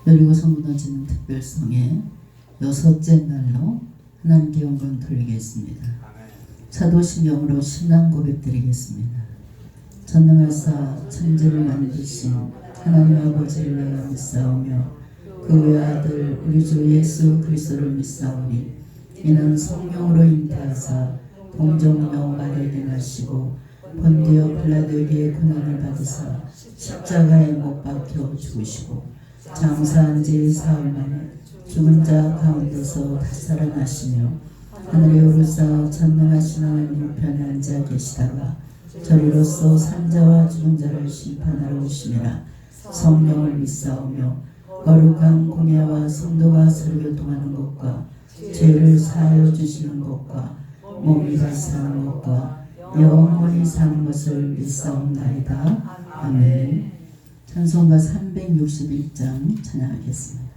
여리고성 무너지는 특별성의 6째 날로 하나님께 영광 돌리겠습니다. 사도신경으로 신앙 고백 드리겠습니다. 전능하사 천지를 만드신 하나님 아버지를 내가 믿사오며 그 외아들 우리 주 예수 그리스도를 믿사오니 이는 성령으로 잉태하사 동정녀 마리아에게 나시고 본디오 빌라도에게 고난을 받으사 십자가에 못 박혀 죽으시고 장사한 지 사흘 만에 죽은 자 가운데서 다시 살아나시며 하늘에 오르사 전능하신 하나님 우편에 앉아 계시다가 저리로서 산자와 죽은 자를 심판하러 오심이라. 성령을 믿사오며 거룩한 공예와 성도가 설교통하는 것과 죄를 사하여 주시는 것과 몸이 다시 사는 것과 영원히 사는 것을 믿사옵나이다. 아멘. 찬송가 361장 찬양하겠습니다.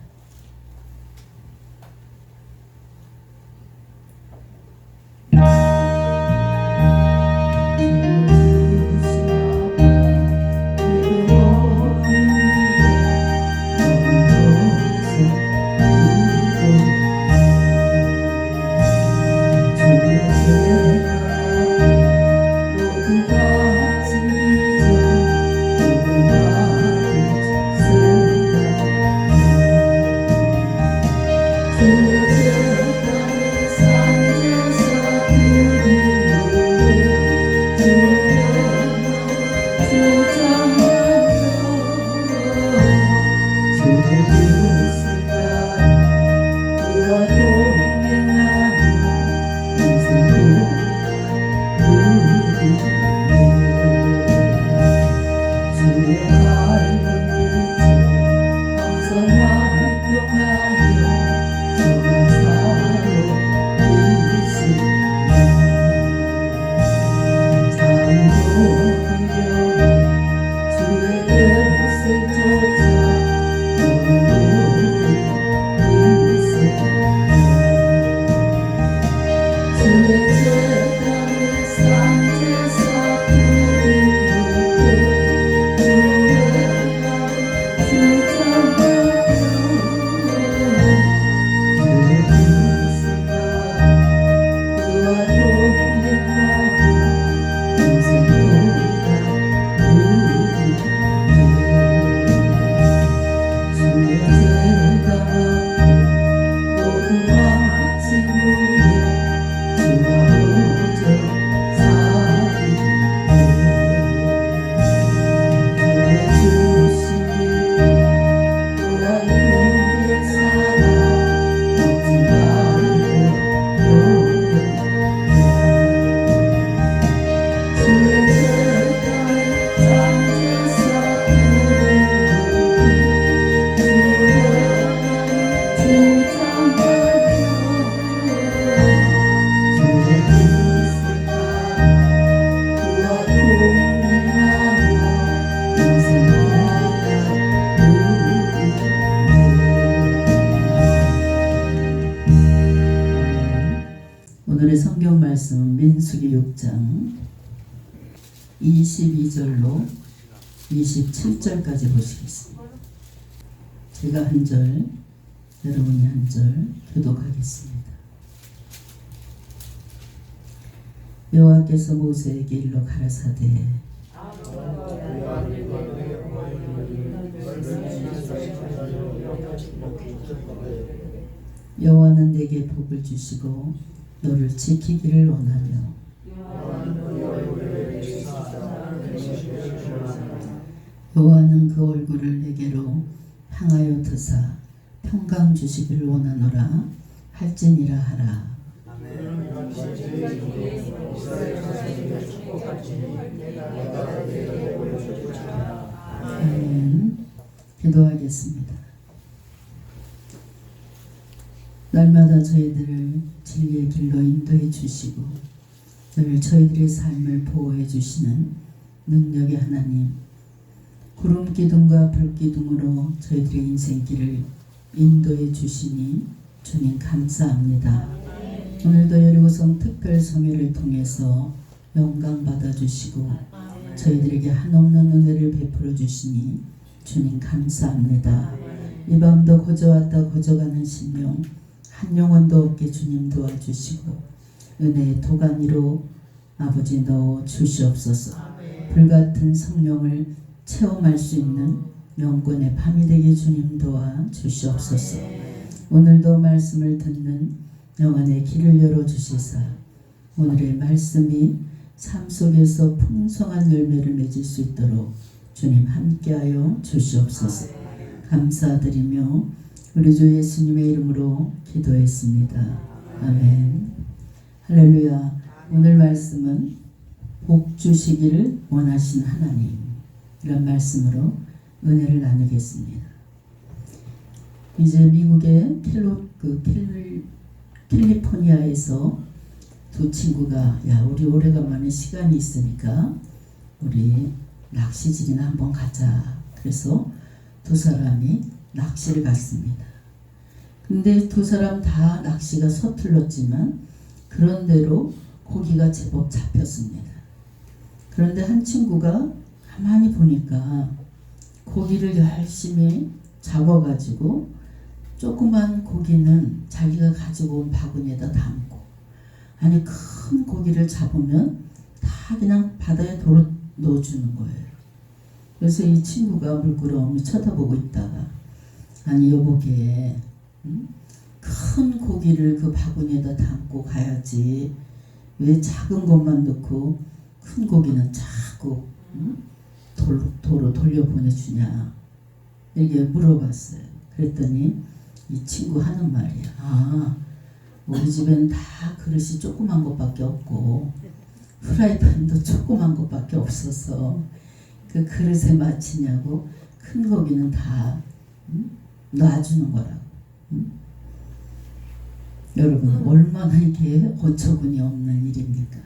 오늘의 성경 말씀은 민수기 6장 22절로 27절까지 보시겠습니다. 제가 한 절, 여러분이 한 절 교독하겠습니다. 여호와께서 모세에게 일러 가라사대 여호와는 내게 복을 주시고 너를 지키기를 원하며 여호와는 그 얼굴을 내게로 향하여 드사 평강 주시기를 원하노라 할지니라 하라. 아멘. 기도하겠습니다. 날마다 저희들을 진리의 길로 인도해 주시고 늘 저희들의 삶을 보호해 주시는 능력의 하나님, 구름 기둥과 불 기둥으로 저희들의 인생길을 인도해 주시니 주님 감사합니다. 오늘도 여리고성 특별 성회를 통해서 영광 받아 주시고 저희들에게 한없는 은혜를 베풀어 주시니 주님 감사합니다. 이 밤도 거저왔다 거저가는 심령 한 영혼도 없게 주님 도와주시고 은혜의 도가니로 아버지 넣어 주시옵소서. 불같은 성령을 체험할 수 있는 영권의 밤이 되게 주님 도와 주시옵소서. 오늘도 말씀을 듣는 영안의 길을 열어주시사 오늘의 말씀이 삶 속에서 풍성한 열매를 맺을 수 있도록 주님 함께하여 주시옵소서. 감사드리며 우리 주 예수님의 이름으로 기도했습니다. 아멘. 할렐루야. 오늘 말씀은 복 주시기를 원하신 하나님, 이런 말씀으로 은혜를 나누겠습니다. 이제 미국의 캘리포니아에서 두 친구가 우리 오래간만에 시간이 있으니까 우리 낚시질이나 한번 가자. 그래서 두 사람이 낚시를 갔습니다. 근데 두 사람 다 낚시가 서툴렀지만 그런대로 고기가 제법 잡혔습니다. 그런데 한 친구가 가만히 보니까 고기를 열심히 잡아가지고 조그만 고기는 자기가 가지고 온 바구니에다 담고, 아니 큰 고기를 잡으면 다 그냥 바다에 넣어주는 거예요. 그래서 이 친구가 물끄러미 쳐다보고 있다가, 아니 여보게, 큰 고기를 그 바구니에다 담고 가야지 왜 작은 것만 넣고 큰 고기는 자꾸 도로 돌려보내주냐, 이렇게 물어봤어요. 그랬더니 이 친구 하는 말이야. 우리 집엔 다 그릇이 조그만 것밖에 없고 프라이팬도 조그만 것밖에 없어서 그 그릇에 맞추냐고 큰 고기는 다 놔주는 거라고. 여러분, 얼마나 이게 어처구니 없는 일입니까?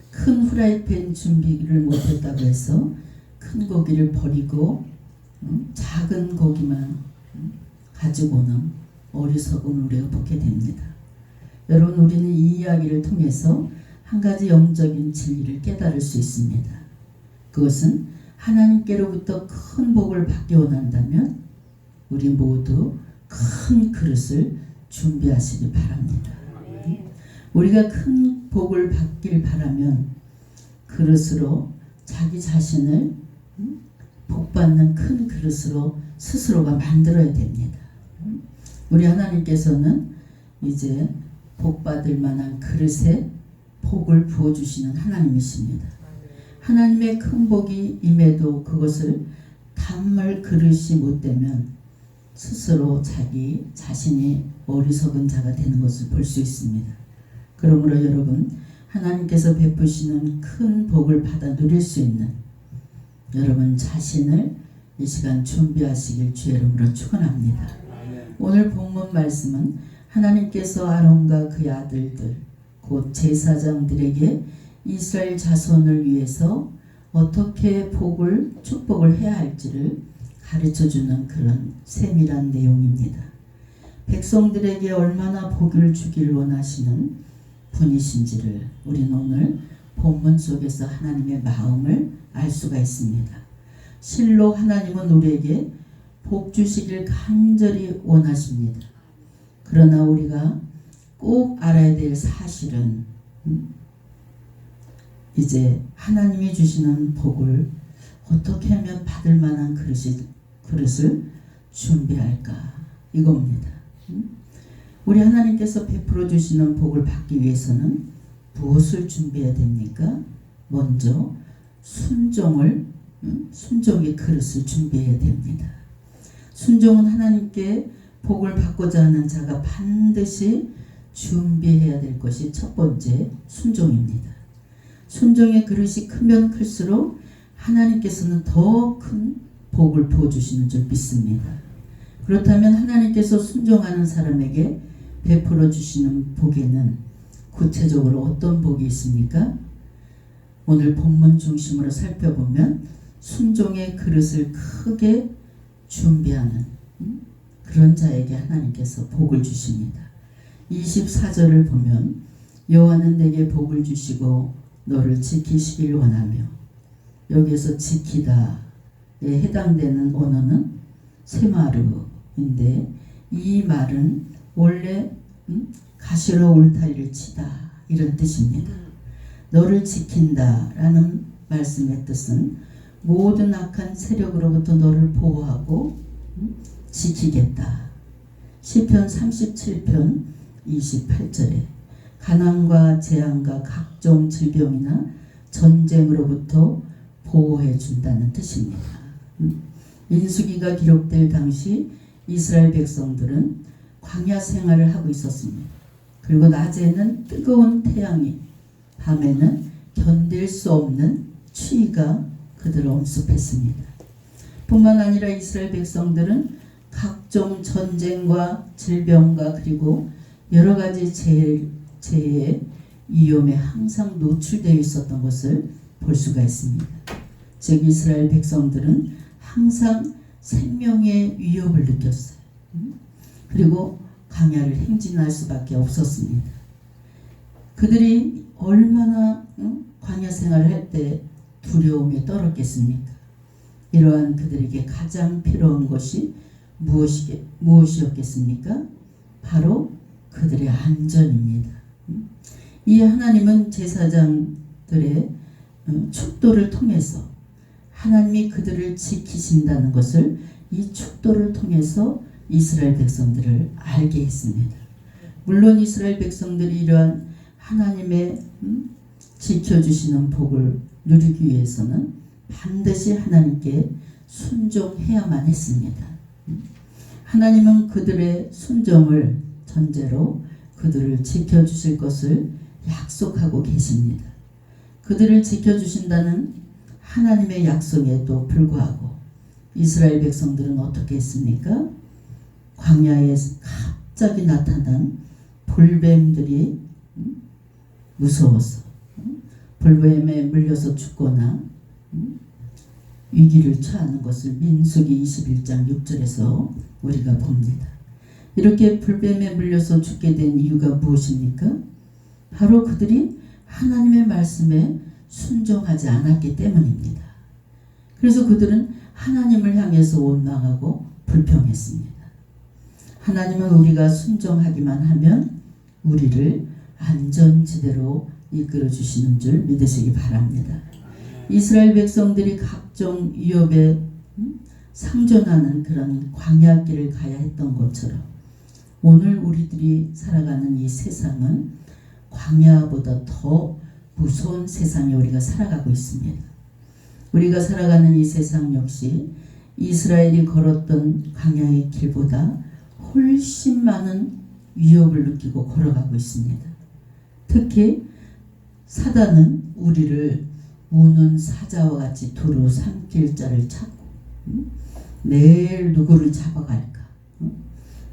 큰 프라이팬 준비를 못했다고 해서 큰 고기를 버리고 작은 고기만 가지고는 어리석은 우리가 보게 됩니다. 여러분, 우리는 이 이야기를 통해서 한 가지 영적인 진리를 깨달을 수 있습니다. 그것은 하나님께로부터 큰 복을 받기 원한다면 우리 모두 큰 그릇을 준비하시기 바랍니다. 우리가 큰 복을 받길 바라면 그릇으로 자기 자신을 복받는 큰 그릇으로 스스로가 만들어야 됩니다. 우리 하나님께서는 이제 복받을 만한 그릇에 복을 부어주시는 하나님이십니다. 하나님의 큰 복이 임해도 그것을 담을 그릇이 못되면 스스로 자기 자신이 어리석은 자가 되는 것을 볼 수 있습니다. 그러므로 여러분, 하나님께서 베푸시는 큰 복을 받아 누릴 수 있는 여러분 자신을 이 시간 준비하시길 주의 이름으로 축원합니다. 오늘 본문 말씀은 하나님께서 아론과 그의 아들들 곧 제사장들에게 이스라엘 자손을 위해서 어떻게 축복을 해야 할지를 가르쳐주는 그런 세밀한 내용입니다. 백성들에게 얼마나 복을 주길 원하시는 분이신지를 우리는 오늘 본문 속에서 하나님의 마음을 알 수가 있습니다. 실로 하나님은 우리에게 복 주시길 간절히 원하십니다. 그러나 우리가 꼭 알아야 될 사실은 이제 하나님이 주시는 복을 어떻게 하면 받을 만한 그릇을 준비할까, 이겁니다. 우리 하나님께서 베풀어 주시는 복을 받기 위해서는 무엇을 준비해야 됩니까? 먼저 순종의 그릇을 준비해야 됩니다. 순종은 하나님께 복을 받고자 하는 자가 반드시 준비해야 될 것이 첫 번째 순종입니다. 순종의 그릇이 크면 클수록 하나님께서는 더 큰 복을 부어주시는 줄 믿습니다. 그렇다면 하나님께서 순종하는 사람에게 베풀어 주시는 복에는 구체적으로 어떤 복이 있습니까? 오늘 본문 중심으로 살펴보면 순종의 그릇을 크게 준비하는 그런 자에게 하나님께서 복을 주십니다. 24절을 보면 여호와는 내게 복을 주시고 너를 지키시길 원하며, 여기에서 지키다에 해당되는 언어는 세마르, 인데 이 말은 원래 가시로 울타리를 치다 이런 뜻입니다. 너를 지킨다라는 말씀의 뜻은 모든 악한 세력으로부터 너를 보호하고 지키겠다. 시편 37편 28절에 가난과 재앙과 각종 질병이나 전쟁으로부터 보호해 준다는 뜻입니다. 민수기가 기록될 당시 이스라엘 백성들은 광야 생활을 하고 있었습니다. 그리고 낮에는 뜨거운 태양이, 밤에는 견딜 수 없는 추위가 그들을 엄습했습니다. 뿐만 아니라 이스라엘 백성들은 각종 전쟁과 질병과 그리고 여러 가지 재해의 위험에 항상 노출되어 있었던 것을 볼 수가 있습니다. 즉 이스라엘 백성들은 항상 생명의 위협을 느꼈어요. 그리고 광야를 행진할 수밖에 없었습니다. 그들이 얼마나 광야 생활을 할 때 두려움에 떨었겠습니까? 이러한 그들에게 가장 필요한 것이 무엇이었겠습니까? 바로 그들의 안전입니다. 이 하나님은 제사장들의 축도를 통해서 하나님이 그들을 지키신다는 것을 이 축도를 통해서 이스라엘 백성들을 알게 했습니다. 물론 이스라엘 백성들이 이러한 하나님의 지켜주시는 복을 누리기 위해서는 반드시 하나님께 순종해야만 했습니다. 하나님은 그들의 순종을 전제로 그들을 지켜주실 것을 약속하고 계십니다. 그들을 지켜주신다는 하나님의 약속에도 불구하고 이스라엘 백성들은 어떻게 했습니까? 광야에 갑자기 나타난 불뱀들이 무서워서 불뱀에 물려서 죽거나 위기를 처하는 것을 민수기 21장 6절에서 우리가 봅니다. 이렇게 불뱀에 물려서 죽게 된 이유가 무엇입니까? 바로 그들이 하나님의 말씀에 순종하지 않았기 때문입니다. 그래서 그들은 하나님을 향해서 원망하고 불평했습니다. 하나님은 우리가 순종하기만 하면 우리를 안전지대로 이끌어 주시는 줄 믿으시기 바랍니다. 이스라엘 백성들이 각종 위협에 상존하는 그런 광야길을 가야 했던 것처럼 오늘 우리들이 살아가는 이 세상은 광야보다 더 무서운 세상에 우리가 살아가고 있습니다. 우리가 살아가는 이 세상 역시 이스라엘이 걸었던 광야의 길보다 훨씬 많은 위협을 느끼고 걸어가고 있습니다. 특히 사단은 우리를 우는 사자와 같이 두루 삼킬 자를 찾고 내일 누구를 잡아갈까,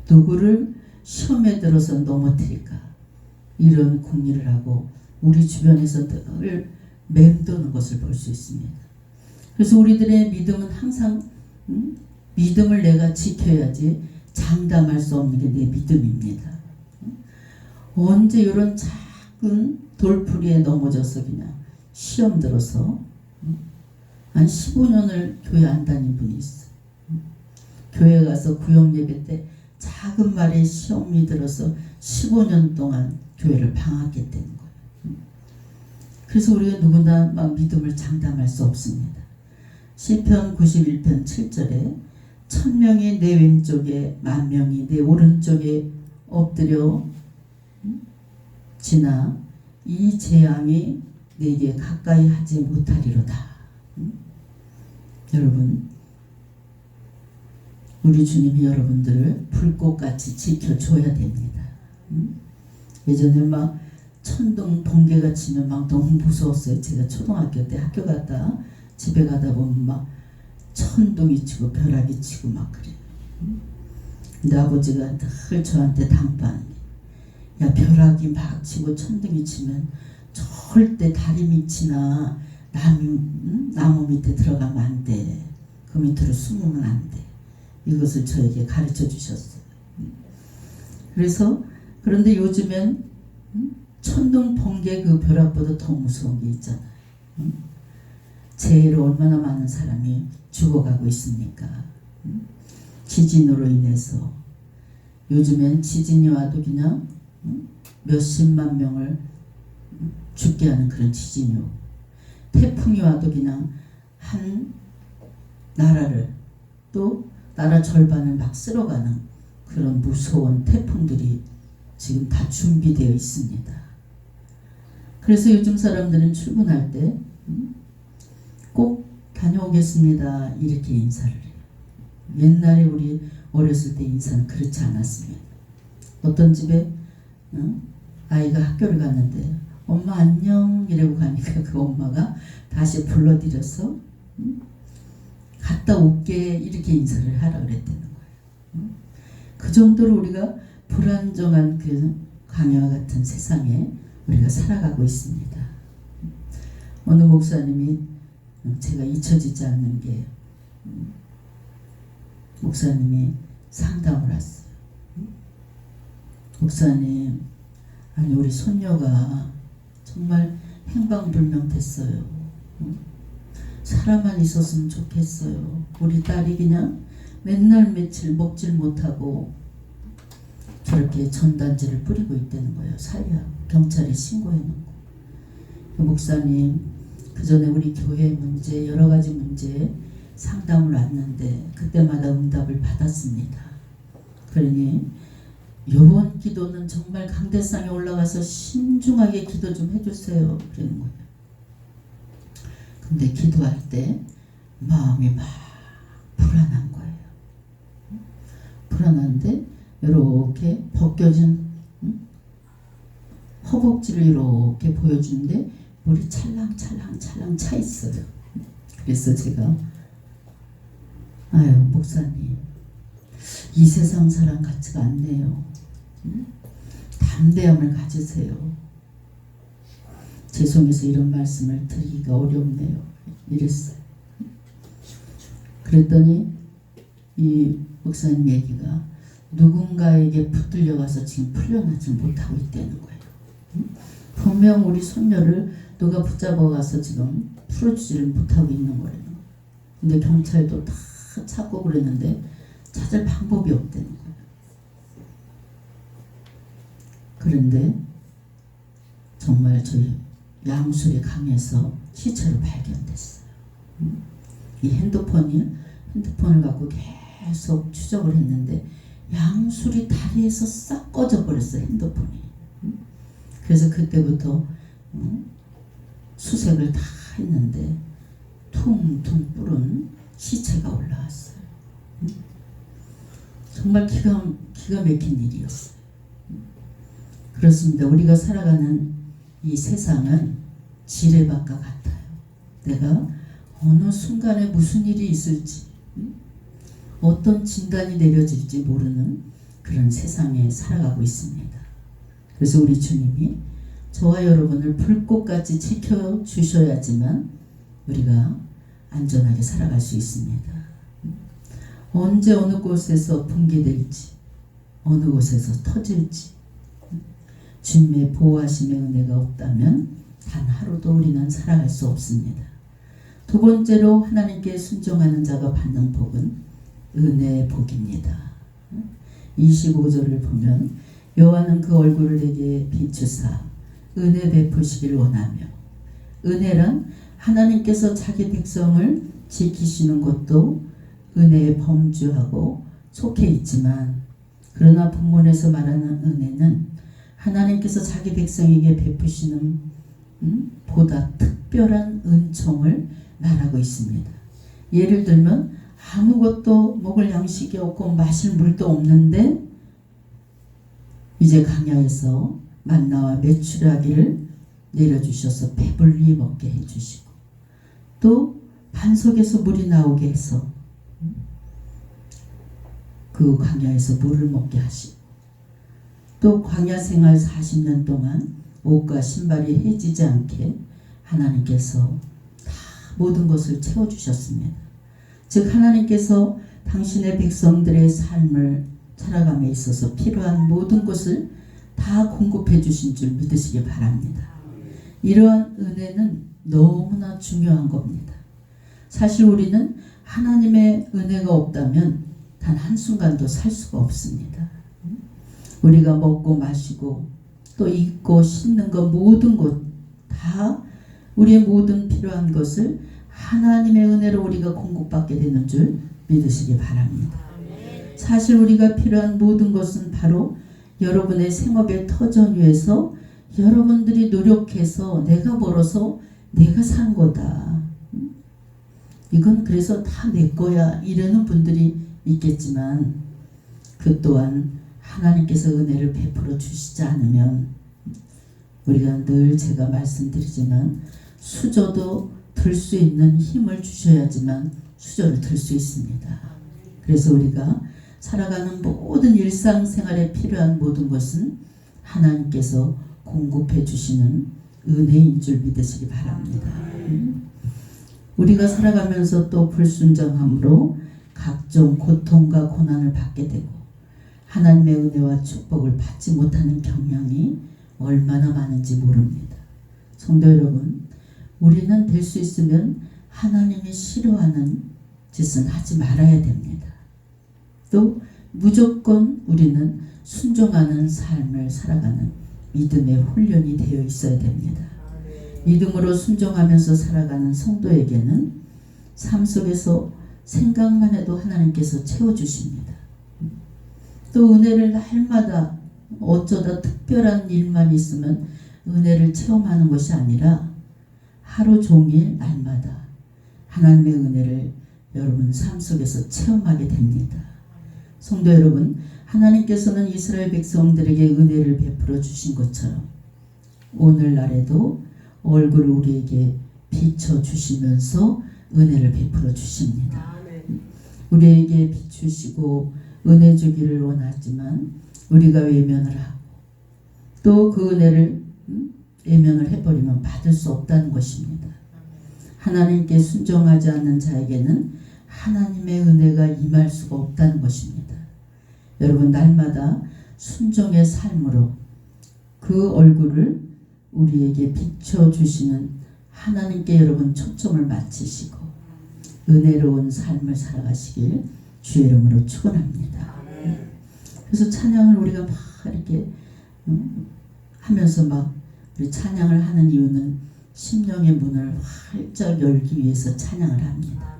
누구를 시험에 들어서 넘어뜨릴까, 이런 궁리를 하고 우리 주변에서 늘 맴도는 것을 볼 수 있습니다. 그래서 우리들의 믿음은 항상 믿음을 내가 지켜야지 장담할 수 없는 게 내 믿음입니다. 언제 이런 작은 돌풀이에 넘어져서 그냥 시험 들어서 한 15년을 교회 안 다닌 분이 있어요. 교회 가서 구역 예배 때 작은 말에 시험이 들어서 15년 동안 교회를 방학했다는 거예요. 그래서 우리가 누구나 막 믿음을 장담할 수 없습니다. 시편 91편 7절에 1000명이 내 왼쪽에 10,000명이 내 오른쪽에 엎드려 지나 이 재앙이 내게 가까이 하지 못하리로다. 여러분, 우리 주님이 여러분들을 불꽃같이 지켜줘야 됩니다. 예전에 막 천둥 번개가 치면 막 너무 무서웠어요. 제가 초등학교 때 학교 갔다 집에 가다 보면 막 천둥이 치고 벼락이 치고 막 그래요. 근데 아버지가 늘 저한테 당부하는 게, 야, 벼락이 막 치고 천둥이 치면 절대 다리 밑이나 나무 밑에 들어가면 안 돼. 그 밑으로 숨으면 안 돼. 이것을 저에게 가르쳐 주셨어요. 그런데 요즘엔 천둥 번개 그 벼락보다 더 무서운 게 있잖아요. 재해로 얼마나 많은 사람이 죽어가고 있습니까? 지진으로 인해서 요즘엔 지진이 와도 그냥 몇십만 명을 죽게 하는 그런 지진이요. 태풍이 와도 그냥 한 나라를 또 나라 절반을 막 쓸어가는 그런 무서운 태풍들이 지금 다 준비되어 있습니다. 그래서 요즘 사람들은 출근할 때 꼭 다녀오겠습니다 이렇게 인사를 해요. 옛날에 우리 어렸을 때 인사는 그렇지 않았습니다. 어떤 집에 아이가 학교를 갔는데 엄마 안녕 이러고 가니까 그 엄마가 다시 불러들여서 갔다 올게 이렇게 인사를 하라 그랬다는 거예요. 그 정도로 우리가 불안정한 그 광야와 같은 세상에 우리가 살아가고 있습니다. 어느 목사님이 제가 잊혀지지 않는 게 목사님이 상담을 왔어요. 목사님, 아니 우리 손녀가 정말 행방불명됐어요. 사람만 있었으면 좋겠어요. 우리 딸이 그냥 맨날 며칠 먹질 못하고 저렇게 전단지를 뿌리고 있다는 거예요. 살려 경찰에 신고해놓고. 목사님, 그 전에 우리 교회 문제 여러 가지 문제 상담을 왔는데 그때마다 응답을 받았습니다. 그러니 요번 기도는 정말 강대상에 올라가서 신중하게 기도 좀 해주세요. 그러는 거예요. 근데 기도할 때 마음이 막 불안한 거예요. 불안한데 이렇게 벗겨진 허벅지를 이렇게 보여주는데 물이 찰랑찰랑 차 있어요. 그래서 제가 아유 목사님 이 세상 사람 같지가 않네요. 담대함을 가지세요. 죄송해서 이런 말씀을 드리기가 어렵네요. 이랬어요. 그랬더니 이 목사님 얘기가 누군가에게 붙들려 가서 지금 풀려나지 못하고 있다는 거예요. 분명 우리 손녀를 누가 붙잡아 가서 지금 풀어주지를 못하고 있는 거예요. 근데 경찰도 다 찾고 그랬는데 찾을 방법이 없다는 거예요. 그런데 정말 저희 양술이 강해서 시체로 발견됐어요. 이 핸드폰을 갖고 계속 추적을 했는데 양술이 다리에서 싹 꺼져 버렸어요. 핸드폰이. 그래서 그때부터 수색을 다 했는데 퉁퉁 뿌른 시체가 올라왔어요. 정말 기가 막힌 일이었어요. 그렇습니다. 우리가 살아가는 이 세상은 지뢰밭과 같아요. 내가 어느 순간에 무슨 일이 있을지 어떤 진단이 내려질지 모르는 그런 세상에 살아가고 있습니다. 그래서 우리 주님이 저와 여러분을 불꽃같이 지켜주셔야지만 우리가 안전하게 살아갈 수 있습니다. 언제 어느 곳에서 붕괴될지 어느 곳에서 터질지 주님의 보호하심의 은혜가 없다면 단 하루도 우리는 살아갈 수 없습니다. 두 번째로 하나님께 순종하는 자가 받는 복은 은혜의 복입니다. 25절을 보면 여호와는 그 얼굴을 내게 비추사 은혜 베푸시길 원하며, 은혜란 하나님께서 자기 백성을 지키시는 것도 은혜에 범주하고 속해 있지만, 그러나 본문에서 말하는 은혜는 하나님께서 자기 백성에게 베푸시는 보다 특별한 은총을 말하고 있습니다. 예를 들면 아무것도 먹을 양식이 없고 마실 물도 없는데 이제 광야에서 만나와 메추라기를 내려주셔서 배불리 먹게 해주시고, 또 반석에서 물이 나오게 해서 그 광야에서 물을 먹게 하시고, 또 광야 생활 40년 동안 옷과 신발이 해지지 않게 하나님께서 다 모든 것을 채워주셨습니다. 즉 하나님께서 당신의 백성들의 삶을 살아감에 있어서 필요한 모든 것을 다 공급해 주신 줄 믿으시기 바랍니다. 이러한 은혜는 너무나 중요한 겁니다. 사실 우리는 하나님의 은혜가 없다면 단 한순간도 살 수가 없습니다. 우리가 먹고 마시고 또 입고 씻는 것 모든 것 다 우리의 모든 필요한 것을 하나님의 은혜로 우리가 공급받게 되는 줄 믿으시기 바랍니다. 사실 우리가 필요한 모든 것은 바로 여러분의 생업의 터전 위에서 여러분들이 노력해서 내가 벌어서 내가 산 거다. 이건 그래서 다 내 거야 이러는 분들이 있겠지만 그 또한 하나님께서 은혜를 베풀어 주시지 않으면 우리가 늘 제가 말씀드리지만 수저도 들 수 있는 힘을 주셔야지만 수저를 들 수 있습니다. 그래서 우리가 살아가는 모든 일상생활에 필요한 모든 것은 하나님께서 공급해 주시는 은혜인 줄 믿으시기 바랍니다. 우리가 살아가면서 또 불순종함으로 각종 고통과 고난을 받게 되고 하나님의 은혜와 축복을 받지 못하는 경향이 얼마나 많은지 모릅니다. 성도 여러분, 우리는 될 수 있으면 하나님이 싫어하는 짓은 하지 말아야 됩니다. 또 무조건 우리는 순종하는 삶을 살아가는 믿음의 훈련이 되어 있어야 됩니다. 믿음으로 순종하면서 살아가는 성도에게는 삶 속에서 생각만 해도 하나님께서 채워주십니다. 또 은혜를 날마다 어쩌다 특별한 일만 있으면 은혜를 체험하는 것이 아니라 하루 종일 날마다 하나님의 은혜를 여러분 삶 속에서 체험하게 됩니다. 성도 여러분, 하나님께서는 이스라엘 백성들에게 은혜를 베풀어 주신 것처럼 오늘날에도 얼굴을 우리에게 비춰주시면서 은혜를 베풀어 주십니다. 우리에게 비추시고 은혜 주기를 원하지만 우리가 외면을 하고 또 그 은혜를 외면을 해버리면 받을 수 없다는 것입니다. 하나님께 순종하지 않는 자에게는 하나님의 은혜가 임할 수가 없다는 것입니다. 여러분, 날마다 순종의 삶으로 그 얼굴을 우리에게 비춰주시는 하나님께 여러분 초점을 맞추시고 은혜로운 삶을 살아가시길 주의 이름으로 축원합니다. 그래서 찬양을 우리가 막 이렇게 하면서 막 우리 찬양을 하는 이유는 심령의 문을 활짝 열기 위해서 찬양을 합니다.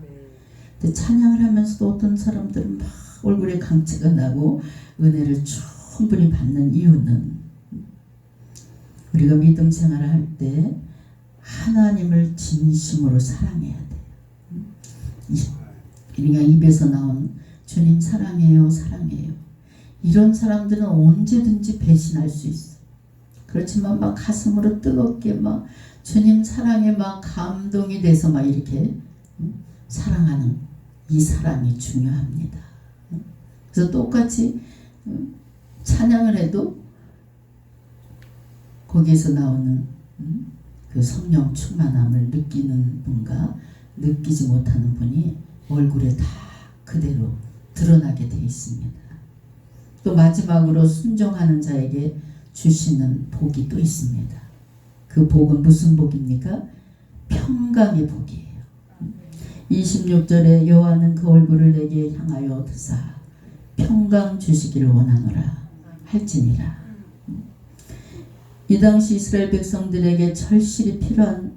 근데 찬양을 하면서도 어떤 사람들은 막 얼굴에 강체가 나고 은혜를 충분히 받는 이유는 우리가 믿음 생활을 할 때 하나님을 진심으로 사랑해야 돼요. 그냥 입에서 나온 주님 사랑해요, 사랑해요. 이런 사람들은 언제든지 배신할 수 있어. 그렇지만 막 가슴으로 뜨겁게 막 주님 사랑에 막 감동이 돼서 막 이렇게 사랑하는 이 사랑이 중요합니다. 그래서 똑같이 찬양을 해도 거기에서 나오는 그 성령 충만함을 느끼는 분과 느끼지 못하는 분이 얼굴에 다 그대로 드러나게 되어 있습니다. 또 마지막으로 순종하는 자에게 주시는 복이 또 있습니다. 그 복은 무슨 복입니까? 평강의 복이에요. 26절에 여호와는 그 얼굴을 내게 향하여 드사 평강 주시기를 원하노라 할지니라. 이 당시 이스라엘 백성들에게 절실히 필요한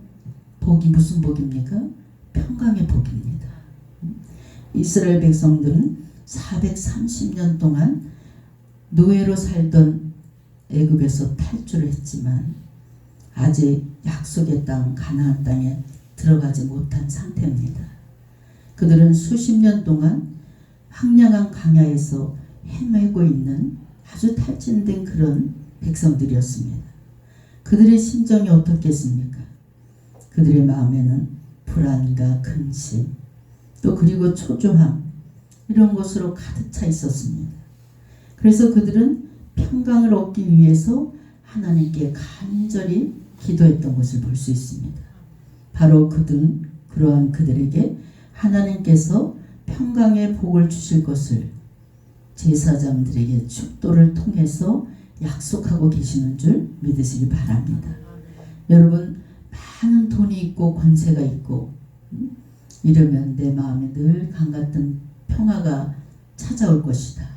복이 무슨 복입니까? 평강의 복입니다. 이스라엘 백성들은 430년 동안 노예로 살던 애굽에서 탈출을 했지만 아직 약속의 땅 가나안 땅에 들어가지 못한 상태입니다. 그들은 수십 년 동안 황량한 강야에서 헤매고 있는 아주 탈진된 그런 백성들이었습니다. 그들의 심정이 어떻겠습니까? 그들의 마음에는 불안과 근심 또 그리고 초조함 이런 것으로 가득 차 있었습니다. 그래서 그들은 평강을 얻기 위해서 하나님께 간절히 기도했던 것을 볼 수 있습니다. 바로 그러한 그들에게 하나님께서 평강의 복을 주실 것을 제사장들에게 축도를 통해서 약속하고 계시는 줄 믿으시기 바랍니다. 여러분, 많은 돈이 있고 권세가 있고 이러면 내 마음에 늘 강같은 평화가 찾아올 것이다.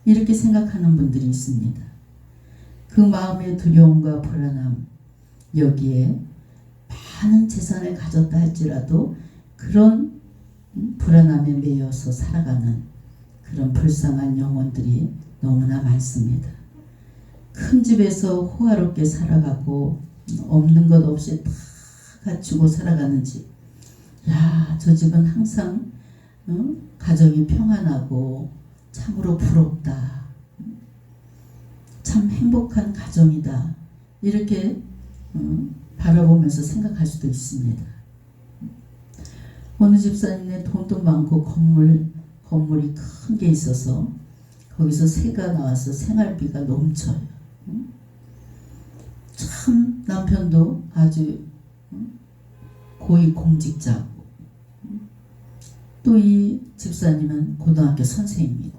이렇게 생각하는 분들이 있습니다. 그 마음의 두려움과 불안함, 여기에 많은 재산을 가졌다 할지라도 그런 불안함에 매여서 살아가는 그런 불쌍한 영혼들이 너무나 많습니다. 큰 집에서 호화롭게 살아가고 없는 것 없이 다 갖추고 살아가는 집. 야, 저 집은 항상 가정이 평안하고 참으로 부럽다. 참 행복한 가정이다. 이렇게 바라보면서 생각할 수도 있습니다. 어느 집사님네 돈도 많고 건물이 큰 게 있어서 거기서 새가 나와서 생활비가 넘쳐요. 참 남편도 아주 고위 공직자고 또 이 집사님은 고등학교 선생님이고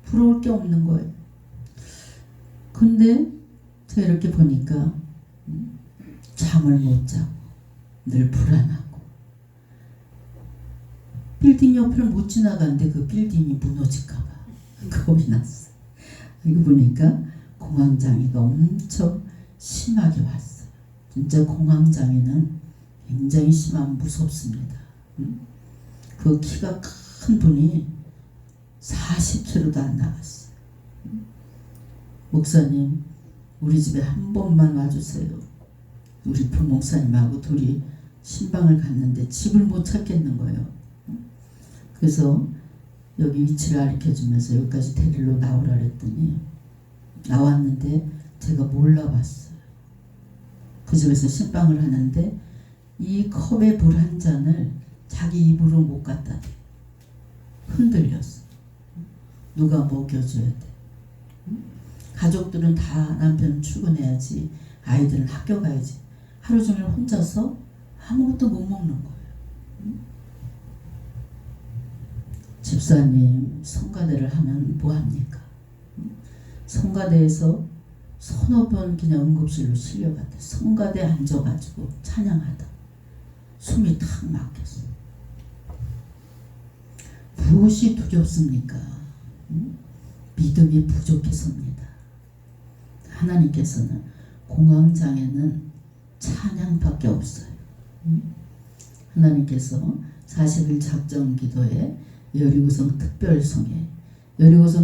부러울 게 없는 거예요. 근데 제가 이렇게 보니까 잠을 못 자고 늘 불안하고 빌딩 옆을 못 지나가는데 그 빌딩이 무너질까 봐 겁이 났어요. 여기 보니까 공황장애가 엄청 심하게 왔어요. 진짜 공황장애는 굉장히 무섭습니다. 그 키가 큰 분이 40kg도 안 나갔어요. 목사님, 우리 집에 한 번만 와주세요. 우리 부목사님하고 둘이 신방을 갔는데 집을 못 찾겠는 거예요. 그래서 여기 위치를 가르쳐주면서 여기까지 데리러 나오라 그랬더니 나왔는데 제가 몰라봤어요. 그 집에서 신방을 하는데 이 컵에 물 한 잔을 자기 입으로 못 갖다 대. 흔들렸어. 누가 먹여줘야 돼. 가족들은 다 남편 출근해야지, 아이들은 학교 가야지. 하루 종일 혼자서 아무것도 못 먹는 거예요. 집사님, 성가대를 하면 뭐합니까? 성가대에서 서너 번 그냥 응급실로 실려갔대. 성가대 앉아가지고 찬양하다 숨이 탁 막혔어. 무엇이 두렵습니까? 믿음이 부족해서입니다. 하나님께서는 공황장애는 찬양밖에 없어요. 하나님께서 40일 작정 기도에 여리고성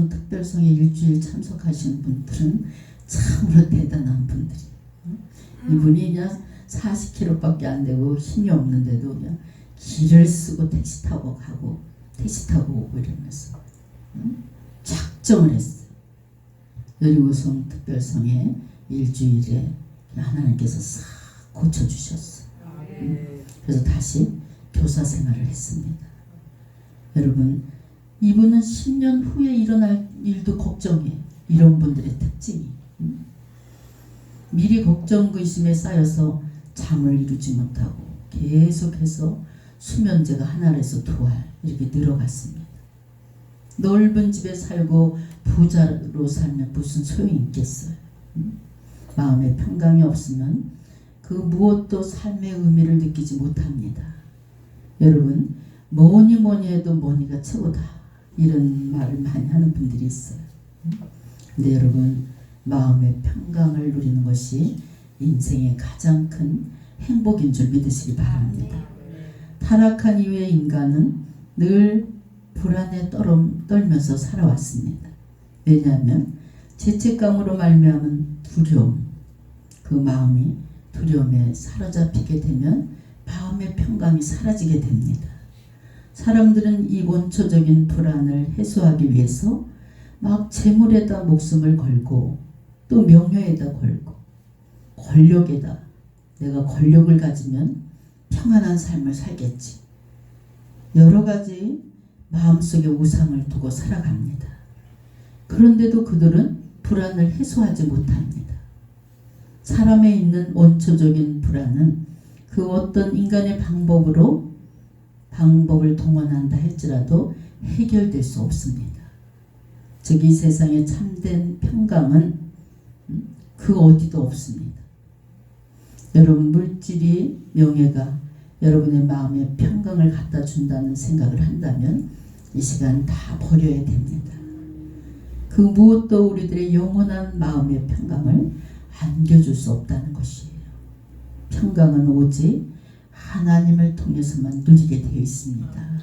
특별성에 일주일 참석하신 분들은 참으로 대단한 분들이. 이분이 그냥 40km밖에 안 되고 힘이 없는데도 그냥 길을 쓰고 택시 타고 가고 택시 타고 오고 이러면서 작정을 했어요. 여리고성 특별성에 일주일에 하나님께서 싹 고쳐주셨어요. 그래서 다시 교사 생활을 했습니다. 여러분, 이분은 10년 후에 일어날 일도 걱정해. 이런 분들의 특징이 미리 걱정 근심에 쌓여서 잠을 이루지 못하고 계속해서 수면제가 하나에서 두 알 이렇게 늘어갔습니다. 넓은 집에 살고 부자로 살면 무슨 소용이 있겠어요. 마음의 평강이 없으면 그 무엇도 삶의 의미를 느끼지 못합니다. 여러분, 뭐니 해도 머니가 최고다, 이런 말을 많이 하는 분들이 있어요. 근데 여러분, 마음의 평강을 누리는 것이 인생의 가장 큰 행복인 줄 믿으시기 바랍니다. 타락한 이후의 인간은 늘 불안에 떨면서 살아왔습니다. 왜냐하면 죄책감으로 말미암은 두려움, 그 마음이 두려움에 사로잡히게 되면 마음의 평강이 사라지게 됩니다. 사람들은 이 원초적인 불안을 해소하기 위해서 막 재물에다 목숨을 걸고 또 명예에다 걸고 권력에다, 내가 권력을 가지면 평안한 삶을 살겠지, 여러 가지 마음속에 우상을 두고 살아갑니다. 그런데도 그들은 불안을 해소하지 못합니다. 사람에 있는 원초적인 불안은 그 어떤 인간의 방법을 동원한다 할지라도 해결될 수 없습니다. 즉, 이 세상에 참된 평강은 그 어디도 없습니다. 여러분, 물질이, 명예가 여러분의 마음에 평강을 갖다 준다는 생각을 한다면 이 시간 다 버려야 됩니다. 그 무엇도 우리들의 영원한 마음의 평강을 안겨줄 수 없다는 것이에요. 평강은 오직 하나님을 통해서만 누리게 되어 있습니다.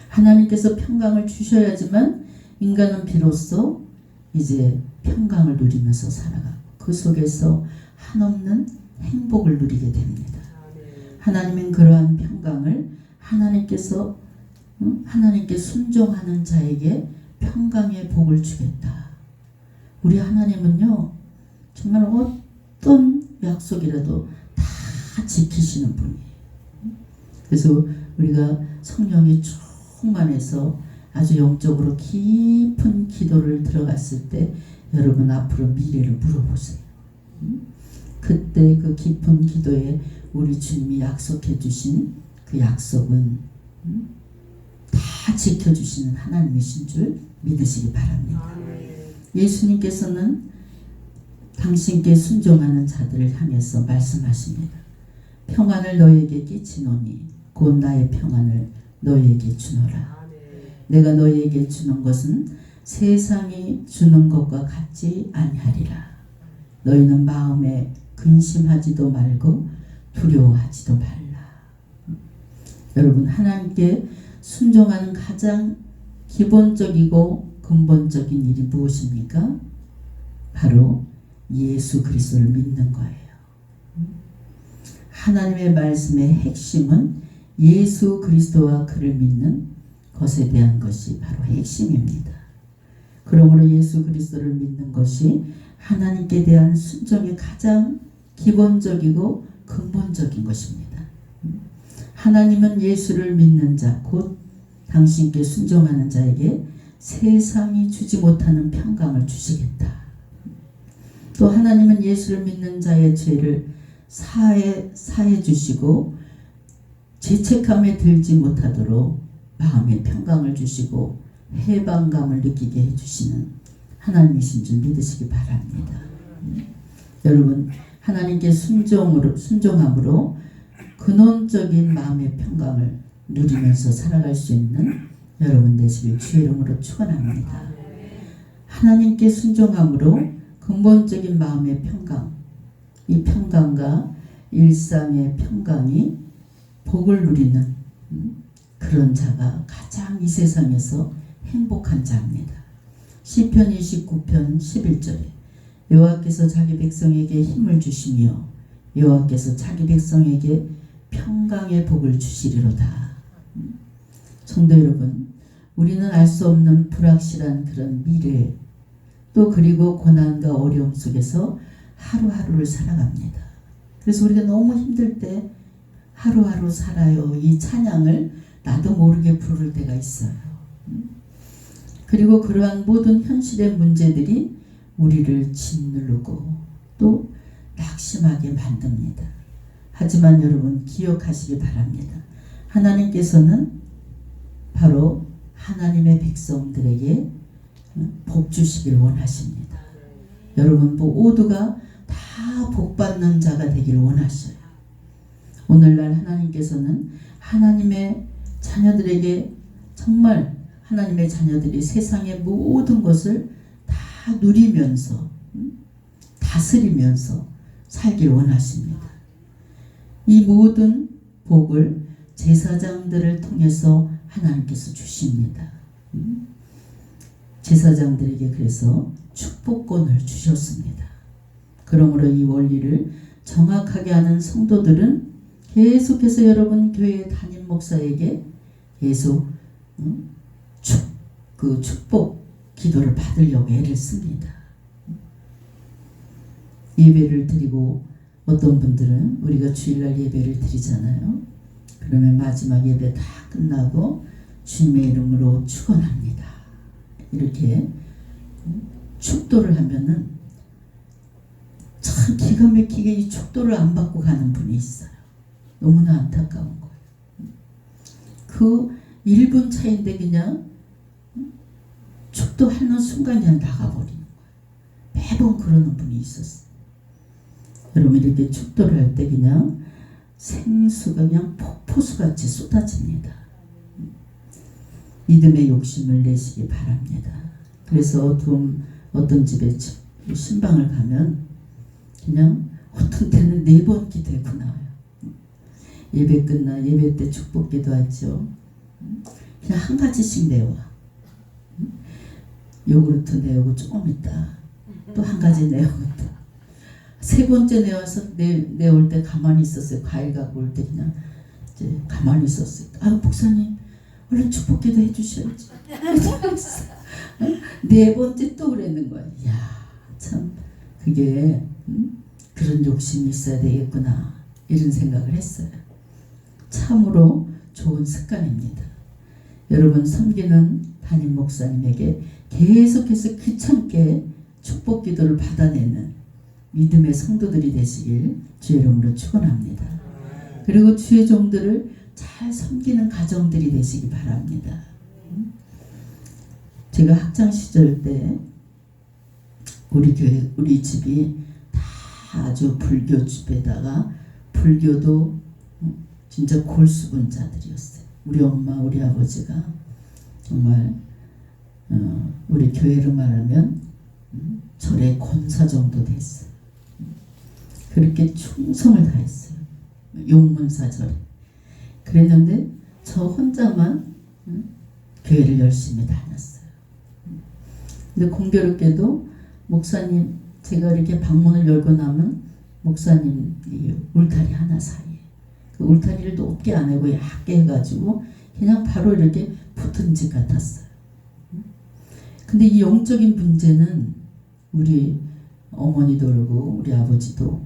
하나님께서 평강을 주셔야지만 인간은 비로소 이제 평강을 누리면서 살아가고 그 속에서 한없는 행복을 누리게 됩니다. 하나님은 그러한 평강을 하나님께서 하나님께 순종하는 자에게 평강의 복을 주겠다. 우리 하나님은요 정말 어떤 약속이라도 다 지키시는 분이에요. 그래서 우리가 성령이 충만해서 아주 영적으로 깊은 기도를 들어갔을 때 여러분 앞으로 미래를 물어보세요. 그때 그 깊은 기도에 우리 주님이 약속해 주신 그 약속은 다 지켜주시는 하나님이신 줄 믿으시기 바랍니다. 예수님께서는 당신께 순종하는 자들을 향해서 말씀하십니다. 평안을 너희에게 끼치노니 곧 나의 평안을 너희에게 주노라. 내가 너희에게 주는 것은 세상이 주는 것과 같지 아니하리라. 너희는 마음에 근심하지도 말고 두려워하지도 말라. 여러분 하나님께 순종하는 가장 기본적이고 근본적인 일이 무엇입니까? 바로 예수 그리스도를 믿는 거예요. 하나님의 말씀의 핵심은 예수 그리스도와 그를 믿는 것에 대한 것이 바로 핵심입니다. 그러므로 예수 그리스도를 믿는 것이 하나님께 대한 순종의 가장 기본적이고 근본적인 것입니다. 하나님은 예수를 믿는 자, 곧 당신께 순종하는 자에게 세상이 주지 못하는 평강을 주시겠다. 또 하나님은 예수를 믿는 자의 죄를 사해 주시고 죄책감에 들지 못하도록 마음의 평강을 주시고 해방감을 느끼게 해주시는 하나님이신 줄 믿으시기 바랍니다. 여러분 하나님께 순종함으로 근원적인 마음의 평강을 누리면서 살아갈 수 있는 여러분 되시길 주의 이름으로 축원합니다. 하나님께 순종함으로 근본적인 마음의 평강, 이 평강과 일상의 평강이 복을 누리는 그런 자가 가장 이 세상에서 행복한 자입니다. 시편 29편 11절에 여호와께서 자기 백성에게 힘을 주시며 여호와께서 자기 백성에게 평강의 복을 주시리로다. 성도 여러분, 우리는 알 수 없는 불확실한 그런 미래 또 그리고 고난과 어려움 속에서 하루하루를 살아갑니다. 그래서 우리가 너무 힘들 때 하루하루 살아요 이 찬양을 나도 모르게 부를 때가 있어요. 그리고 그러한 모든 현실의 문제들이 우리를 짓누르고 또 낙심하게 만듭니다. 하지만 여러분 기억하시기 바랍니다. 하나님께서는 바로 하나님의 백성들에게 복 주시길 원하십니다. 여러분 모두가 다 복받는 자가 되기를 원하셔요. 오늘날 하나님께서는 하나님의 자녀들에게 정말 하나님의 자녀들이 세상의 모든 것을 다 누리면서 다스리면서 살길 원하십니다. 이 모든 복을 제사장들을 통해서 하나님께서 주십니다. 제사장들에게 그래서 축복권을 주셨습니다. 그러므로 이 원리를 정확하게 아는 성도들은 계속해서 여러분 교회 담임 목사에게 계속 축복 기도를 받으려고 애를 씁니다. 예배를 드리고 어떤 분들은 우리가 주일날 예배를 드리잖아요. 그러면 마지막 예배 다 끝나고 주님의 이름으로 축원합니다. 이렇게 축도를 하면은 참 기가 막히게 이 축도를 안 받고 가는 분이 있어요. 너무나 안타까운 거예요. 그 1분 차인데 그냥 축도하는 순간 그냥 나가버리는 거예요. 매번 그러는 분이 있었어요. 여러분 이렇게 축도를 할 때 그냥 생수가 그냥 폭포수같이 쏟아집니다. 믿음의 욕심을 내시기 바랍니다. 그래서 어떤 집에 신방을 가면 그냥 어떤 때는 4번 기도하고 나와요. 예배 끝나 예배 때 축복 기도하죠. 그냥 한 가지씩 내와. 요구르트 내오고 조금 있다 또 한 가지 내오고 또 3번째 내와서 내올 때 가만히 있었어요. 과일 갖고 올 때 그냥 이제 가만히 있었어요. 아, 목사님 얼른 축복 기도 해주셔야지. 4번째 또 그랬는 거야. 이야, 참 그게 그런 욕심이 있어야 되겠구나 이런 생각을 했어요. 참으로 좋은 습관입니다. 여러분 섬기는 담임 목사님에게 계속해서 귀찮게 축복 기도를 받아내는 믿음의 성도들이 되시길 주의 이름으로 축원합니다. 그리고 주의 종들을 잘 섬기는 가정들이 되시기 바랍니다. 제가 학창 시절 때 우리 교회 우리 집이 다 아주 불교 집에다가 불교도 진짜 골수분자들이었어요. 우리 엄마 우리 아버지가 정말 우리 교회로 말하면 절의 권사 정도 됐어요. 그렇게 충성을 다했어요. 용문사절에. 그랬는데 저 혼자만 교회를 열심히 다녔어요. 근데 공교롭게도 목사님 제가 이렇게 방문을 열고 나면 목사님 이 울타리 하나 사이에 그 울타리를 높게 안 하고 얕게 해가지고 그냥 바로 이렇게 붙은 집 같았어요. 근데 이 영적인 문제는 우리 어머니도 그러고 우리 아버지도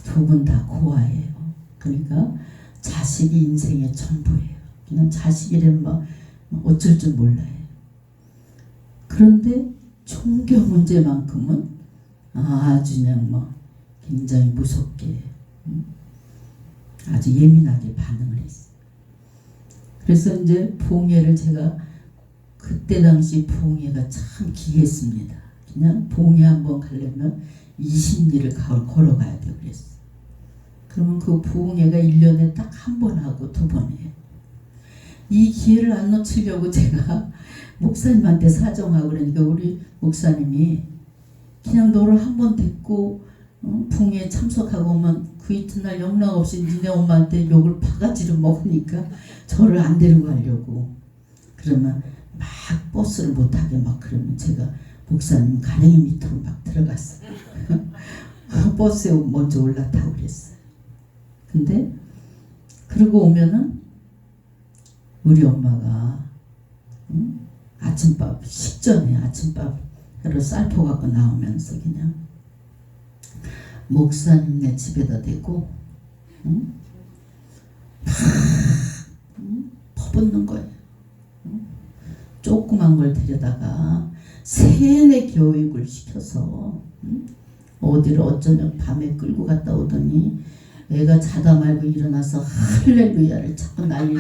2분 다 고아예요. 그러니까 자식이 인생의 전부예요. 그냥 자식이라면 막 어쩔 줄 몰라요. 그런데 종교 문제만큼은 아주 그냥 뭐 굉장히 무섭게 아주 예민하게 반응을 했어요. 그래서 이제 봉예를 제가 그때 당시 봉예가 참 귀했습니다. 그냥 봉예 한번 가려면 20리를 걸어가야 돼요. 그랬어요. 그러면 그 봉예가 1년에 딱 한 번 하고 2번 해요. 이 기회를 안 놓치려고 제가 목사님한테 사정하고 그러니까 우리 목사님이 그냥 너를 한 번 데리고 봉예에 참석하고 오면 그 이튿날 영락 없이 니네 엄마한테 욕을 바가지로 먹으니까 저를 안 데리고 가려고 그러면 막 버스를 못 타게 막 그러면 제가 목사님 가랭이 밑으로 막 들어갔어요. 버스에 먼저 올라타고 그랬어요. 근데 그러고 오면은 우리 엄마가 아침밥 식전에 아침밥으로 쌀포 갖고 나오면서 그냥 목사님네 집에다 대고 퍼붓는 거예요. 조그만 걸 데려다가 세뇌 교육을 시켜서 어디를 어쩌면 밤에 끌고 갔다 오더니 애가 자다 말고 일어나서 할렐루야를 자꾸 난리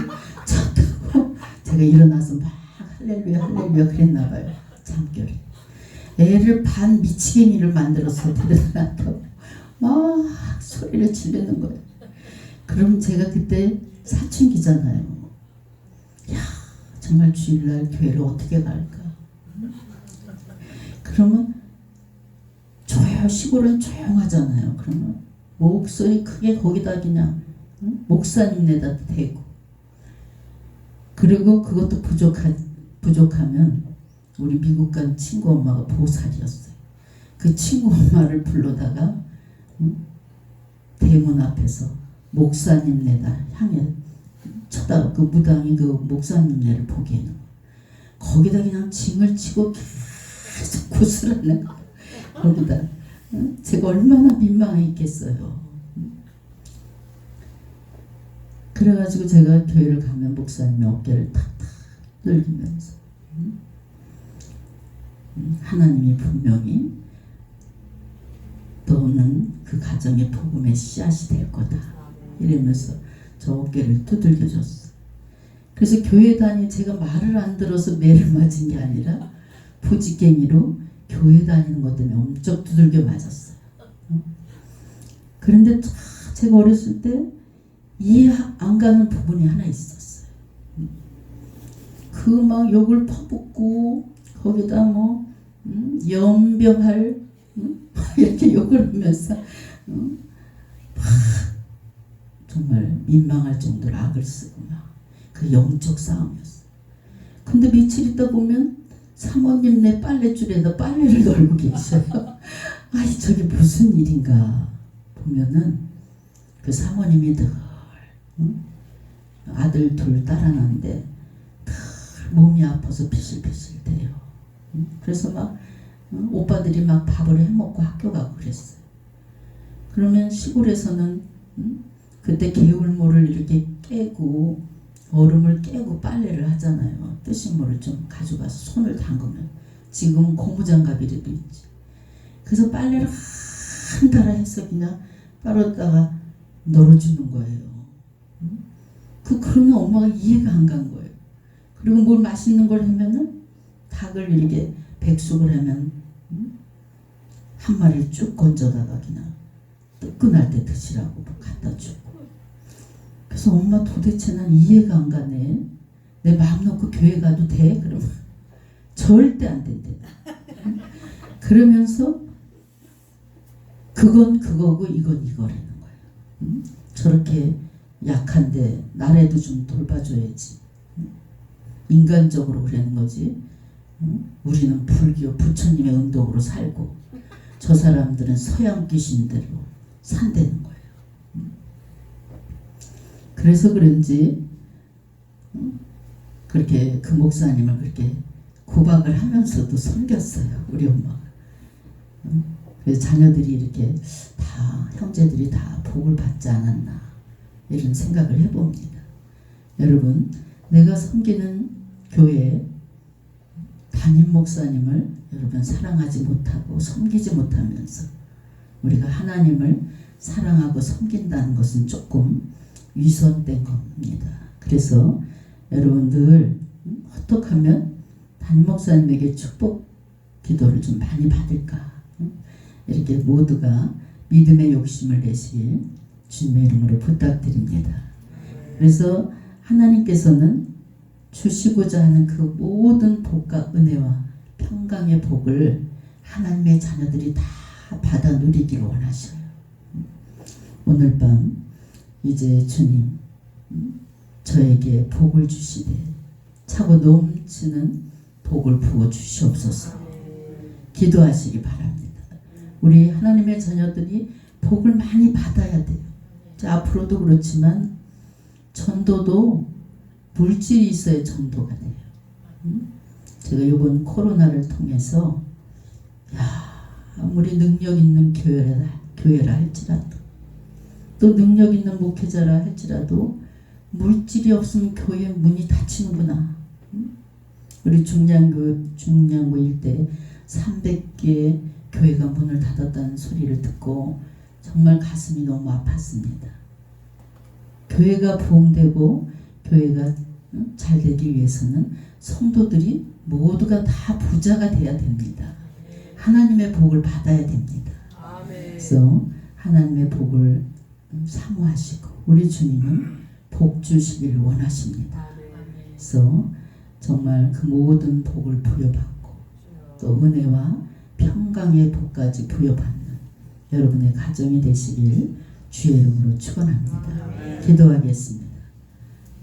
쳤다고 제가 일어나서 막 할렐루야 할렐루야 그랬나 봐요. 잠결에 애를 반 미치겠이를 만들어서 데려다 놨다고 막 소리를 지르는 거예요. 그럼 제가 그때 사춘기잖아요. 야 정말 주일날 교회를 어떻게 갈까. 그러면 시골은 조용하잖아요. 그러면 목소리 크게 거기다 그냥 목사님네다 대고 그리고 그것도 부족하면 우리 미국 간 친구 엄마가 보살이었어요. 그 친구 엄마를 불러다가 대문 앞에서 목사님네다 향해 그 무당이 그 목사님네를 보기에는 거기다 그냥 징을 치고 계속 구슬하는 거예요. 거기다 제가 얼마나 민망했겠어요. 그래가지고 제가 교회를 가면 목사님의 어깨를 탁탁 들리면서 하나님이 분명히 너는 그 가정의 복음의 씨앗이 될 거다 이러면서 저 어깨를 두들겨 줬어. 그래서 교회 제가 말을 안 들어서 매를 맞은 게 아니라 부지깽이로 교회 다니는 것 때문에 엄청 두들겨 맞았어요. 그런데 제가 어렸을 때 이해 안 가는 부분이 하나 있었어요. 그 막 욕을 퍼붓고 거기다 뭐 연병할 이렇게 욕을 하면서 막 정말 민망할 정도로 악을 쓰고 막 그 영적 싸움이었어. 근데 며칠 있다 보면 사모님 내 빨랫줄에다 빨래를 널고 계셔요. 아이 저게 무슨 일인가 보면은 그 사모님이 늘 아들 둘 딸 하나인데 늘 몸이 아파서 피실피실 대요. 그래서 막 오빠들이 막 밥을 해먹고 학교 가고 그랬어요. 그러면 시골에서는 그때 개울물을 이렇게 깨고 얼음을 깨고 빨래를 하잖아요. 뜨신 물을 좀 가져가서 손을 담그면. 지금은 고무장갑이라도 있지. 그래서 빨래를 한 달아 해서 그냥 빨았다가 널어주는 거예요. 그러면 엄마가 이해가 안 간 거예요. 그리고 뭘 맛있는 걸 하면은 닭을 이렇게 백숙을 하면 한 마리를 쭉 건져다가 그냥 뜨끈할 때 드시라고 갖다 주고. 그래서 엄마 도대체 난 이해가 안 가네. 내 마음 놓고 교회 가도 돼? 그러면 절대 안 된대. 그러면서 그건 그거고 이건 이거라는 거예요. 저렇게 약한데 나라도 좀 돌봐줘야지. 인간적으로 그러는 거지. 우리는 불교 부처님의 운동으로 살고 저 사람들은 서양 귀신대로 산다는 거예요. 그래서 그런지 그렇게 그 목사님을 그렇게 구박을 하면서도 섬겼어요. 우리 엄마가. 그래서 자녀들이 이렇게 다 형제들이 다 복을 받지 않았나 이런 생각을 해봅니다. 여러분 내가 섬기는 교회 담임 목사님을 여러분 사랑하지 못하고 섬기지 못하면서 우리가 하나님을 사랑하고 섬긴다는 것은 조금 위선된 겁니다. 그래서 여러분 늘 어떻게 하면 담임 목사님에게 축복 기도를 좀 많이 받을까 이렇게 모두가 믿음의 욕심을 내실 주님의 이름으로 부탁드립니다. 그래서 하나님께서는 주시고자 하는 그 모든 복과 은혜와 평강의 복을 하나님의 자녀들이 다 받아 누리기를 원하셔요. 오늘 밤 이제 주님 저에게 복을 주시되 차고 넘치는 복을 부어 주시옵소서 기도하시기 바랍니다. 우리 하나님의 자녀들이 복을 많이 받아야 돼요. 앞으로도 그렇지만 전도도 물질이 있어야 전도가 돼요. 제가 이번 코로나를 통해서 아무리 능력 있는 교회라 할지라도 또 능력 있는 목회자라 할지라도 물질이 없으면 교회 문이 닫히는구나. 우리 중량구 일대 300개 교회가 문을 닫았다는 소리를 듣고 정말 가슴이 너무 아팠습니다. 교회가 부흥되고 교회가 잘 되기 위해서는 성도들이 모두가 다 부자가 돼야 됩니다. 하나님의 복을 받아야 됩니다. 그래서 하나님의 복을 사모하시고 우리 주님은 복 주시기를 원하십니다. 그래서 정말 그 모든 복을 부여받고 또 은혜와 평강의 복까지 부여받는 여러분의 가정이 되시길 주의 이름으로 축원합니다. 기도하겠습니다.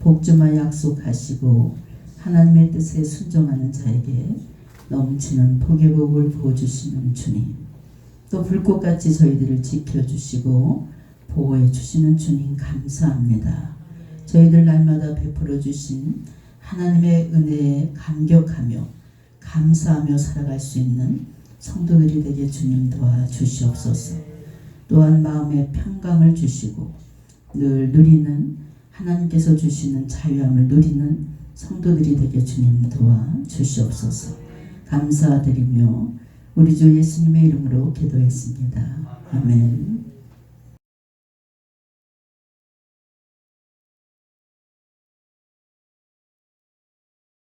복주마 약속하시고 하나님의 뜻에 순종하는 자에게 넘치는 복의 복을 부어주시는 주님, 또 불꽃같이 저희들을 지켜주시고 보호해 주시는 주님 감사합니다. 저희들 날마다 베풀어 주신 하나님의 은혜에 감격하며 감사하며 살아갈 수 있는 성도들이 되게 주님 도와주시옵소서. 또한 마음의 평강을 주시고 늘 누리는 하나님께서 주시는 자유함을 누리는 성도들이 되게 주님 도와주시옵소서. 감사드리며 우리 주 예수님의 이름으로 기도했습니다. 아멘.